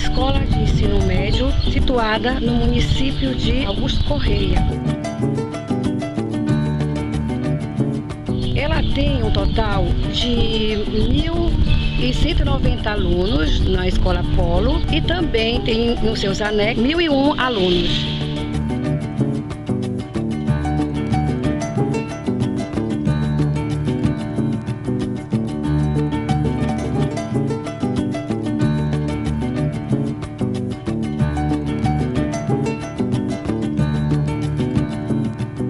escola de ensino médio situada no município de Augusto Correia. Ela tem um total de 1.190 alunos na Escola Polo e também tem nos seus anexos 1.001 alunos.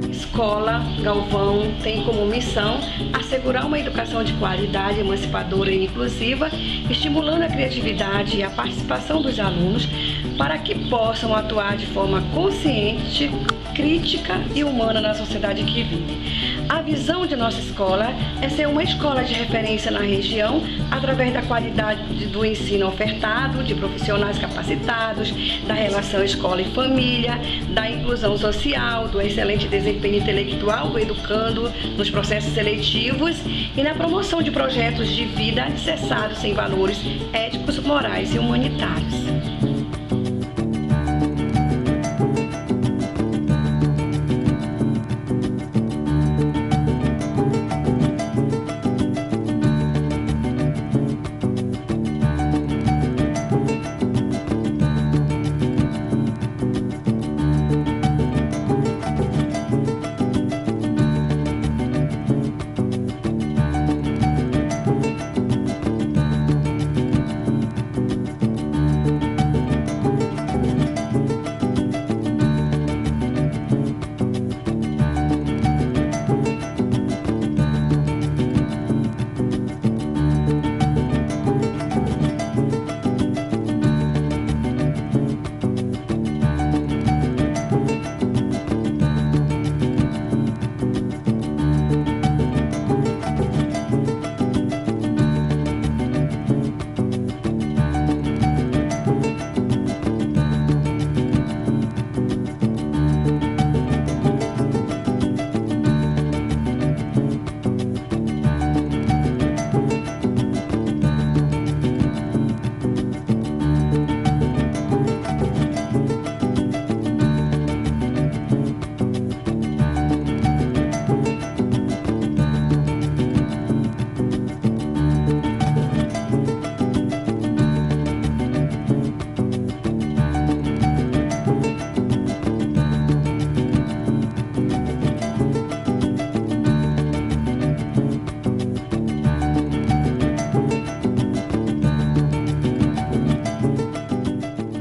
A Escola Galvão tem como missão assegurar uma educação de qualidade, emancipadora e inclusiva, estimulando a criatividade e a participação dos alunos para que possam atuar de forma consciente, crítica e humana na sociedade que vive. A visão de nossa escola é ser uma escola de referência na região através da qualidade do ensino ofertado, de profissionais capacitados, da relação escola e família, da inclusão social, do excelente desempenho intelectual do educando nos processos seletivos e na promoção de projetos de vida alicerçados em valores éticos, morais e humanitários.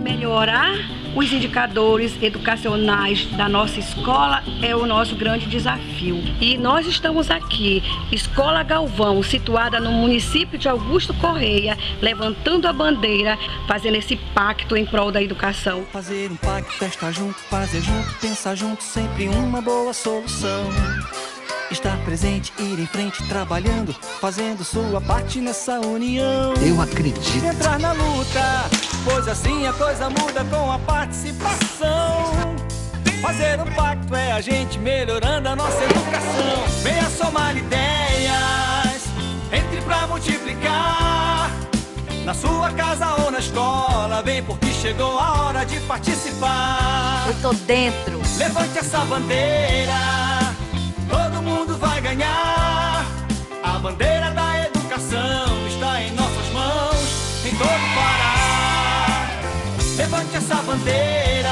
Melhorar os indicadores educacionais da nossa escola é o nosso grande desafio. E nós estamos aqui, Escola Galvão, situada no município de Augusto Correia, levantando a bandeira, fazendo esse pacto em prol da educação. Fazer um pacto, estar junto, fazer junto, pensar junto, sempre uma boa solução. Estar presente, ir em frente, trabalhando, fazendo sua parte nessa união. Eu acredito. Entrar na luta, pois assim a coisa muda com a participação. Fazer um pacto é a gente melhorando a nossa educação. Venha somar ideias, entre pra multiplicar. Na sua casa ou na escola, vem porque chegou a hora de participar. Eu tô dentro. Levante essa bandeira, todo mundo vai ganhar. A bandeira da educação está em nossas mãos, em todo o Pará. Levante essa bandeira,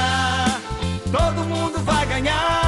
todo mundo vai ganhar.